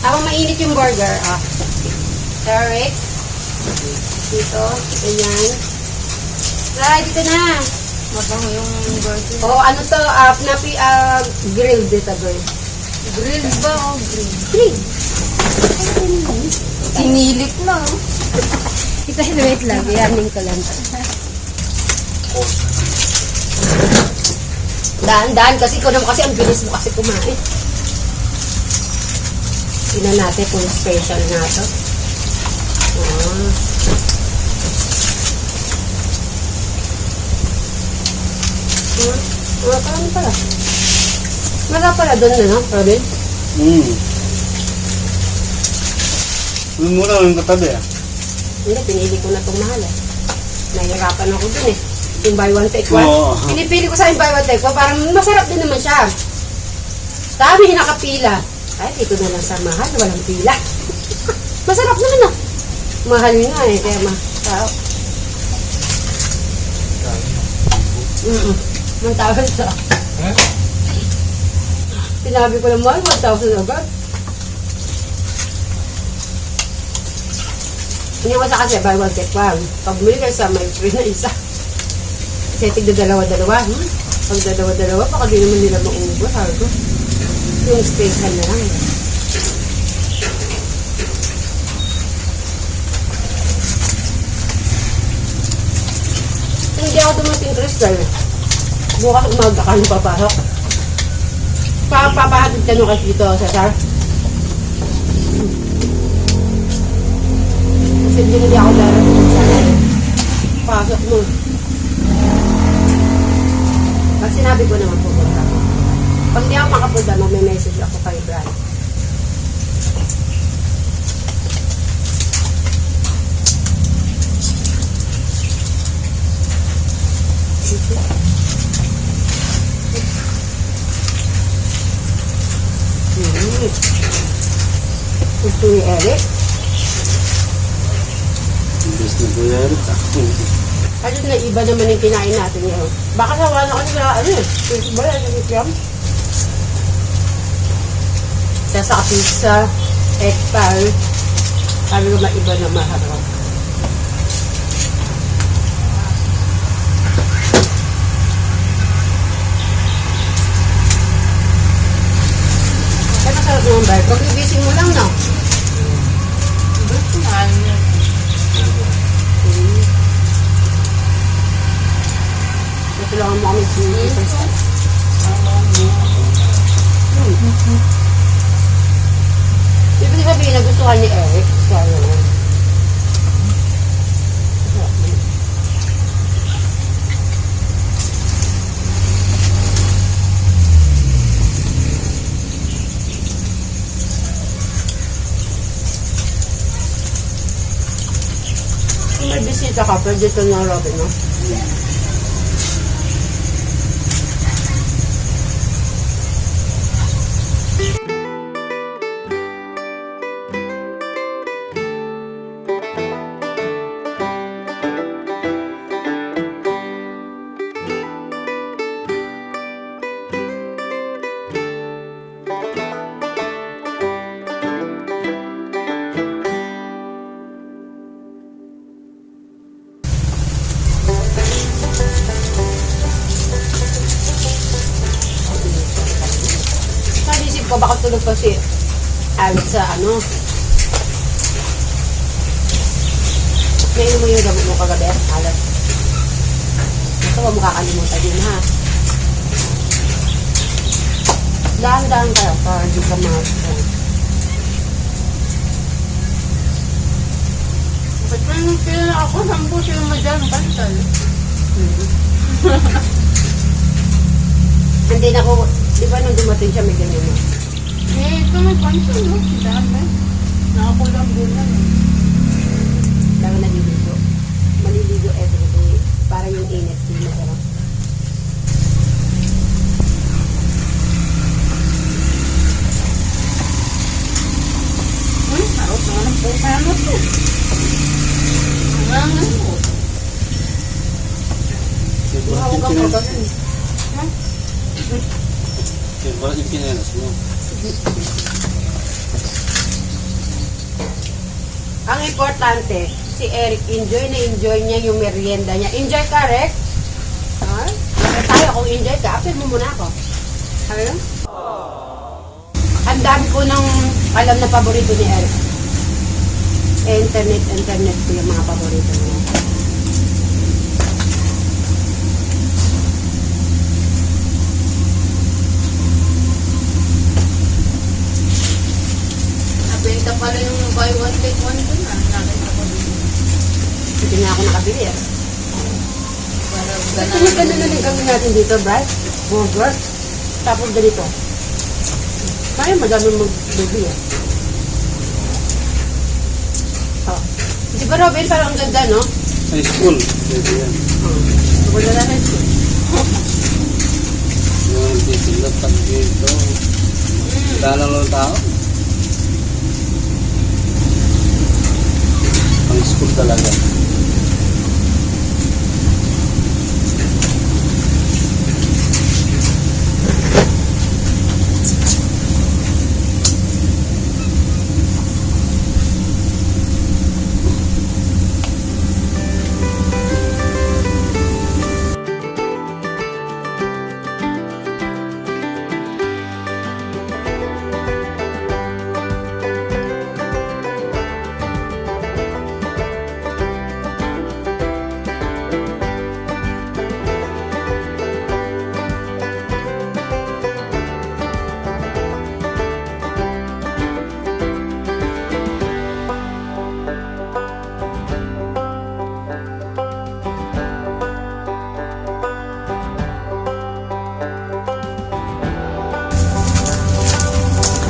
Habang mainit yung burger, Eric. Dito, ganyan. Try, dito na. Mabango yung burger. Oo, ano to, grilled dito, girl. Grilled ba o grilled? Grilled. Sinilit na. Ito, wait lang. Iyanin ko lang. Daan-daan kasi ko naman kasi ang bilis mo kasi kumain. Tingnan natin kung special na ito. Parang pala. Wala pala doon na, no? Robin? Mura yung katabi Hindi, pinili ko na itong mahal Nahihirapan ako dun Yung buy one take one. Oo. Pinipili ko sa yung buy one take one. Parang masarap din naman siya. Dami nakapila. Ay, dito na lang sa mahal. Walang pila. Masarap naman Mahal nga kaya masarap. Ang tawag sa... Sinabi ko lang mahal, 1,000 agad. Hindi ko sa kasi, buy one take one. Pag bumili kayo sa may free na isa. Kasi tigda dalawa-dalawa. Pag dalawa-dalawa, baka di naman nila maubos. Hargo. Yung special na lang. Hindi ako dumating, Crystal. Bukas umaga ka nung papasok. Papahatid ka nung kasi dito, Cesar. Kasi hindi ako darating sa pasok mo. Pag sinabi ko naman pupunta ako. Pag di ako makapunta, mag-message ako kay Brian. Gusto ni Eric. Imbes na po yan. Kasi na iba naman yung kinain natin ngayon. Baka sawa na kasi sa ba yan, sa kikiam? Sa pizza, egg pie, sabi ko maiba na maharap. Kaya masarap naman ba? Pag ibising mo lang, no? Gusto nga niya. Natulungan mo kami sa ibig sabihin na gustuhan ni Eric. Kaya naman. Kung may bisita ka, pwede ito na Robin, no? Naisip ko baka tulog pa si Alex sa ano. Ngayon mo yung gamot mo kagabi, Alex. Basta huwag mo kakalimutan yun, ha? Dahan-dahan kayo para di ka ma-strong. Ba't pa nung kailan ako, sampo siya yung madyan, kantal. Hindi na ko, di ba nung dumating siya may ganyan na? Eh, ito may kantal, no? Dami. Nakakulang din na, no? Lalo naliligo. Maliligo everyday. Para yung init, di masarap. Harap naman ang pusa mo to. Ang ano? Huwag kang pagkasin. Bakit yung pinelas mo? Ang importante, si Eric, enjoy na enjoy niya yung merienda niya. Enjoy ka, Rick? Ha? Bakit tayo kung enjoy ka? Apin mo muna ako. Ayun. Ang dami ko ng alam na paborito ni Eric. Internet ko yung mga paborito niya. Nabenta pala yung buy one take one dun ah. Nakita ko dun. Hindi nga ako nakabili eh. Parang Kasi yung ganun na lang gawin natin dito, Brad. Burger. Tapos ganito. Kaya madami mag-baby eh. Oh. Di ba, Robin? Parang ang ganda, no? High school. Pwede yan. Wala na rin ito. Yung titinda pag dito. Wala lang lang tao. Pang school talaga.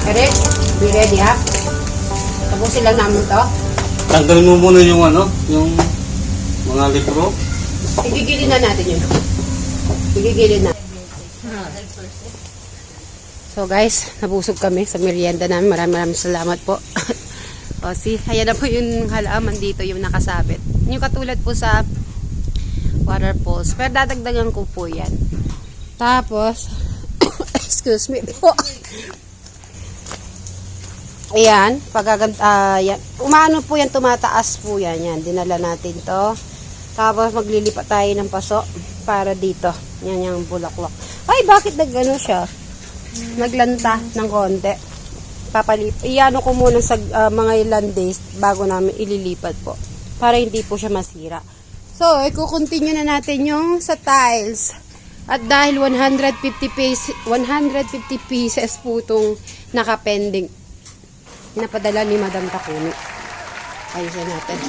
Eric, be ready ha? Tapusin lang namin to. Tanggalin mo muna yung ano, yung mga libro. Igigilin na natin yun. Igigilin na. So guys, nabusog kami sa merienda namin. Maraming salamat po. O see, ayan na po yung halaman dito, yung nakasabit. Yung katulad po sa waterfalls. Pero dadagdagan ko po yan. Tapos, excuse me po. Ayan, yan. Umano po yan, tumataas po yan. Yan, dinala natin to. Tapos maglilipat tayo ng paso para dito. Yan yung bulaklak. Ay, bakit nagano siya? Naglanta ng konti. Iano ko muna sa mga ilan days bago namin ililipat po. Para hindi po siya masira. So, i-continue na natin yung sa tiles. At dahil 150 pieces po itong nakapending. Napadala ni Madam Takumi. Ayusin natin.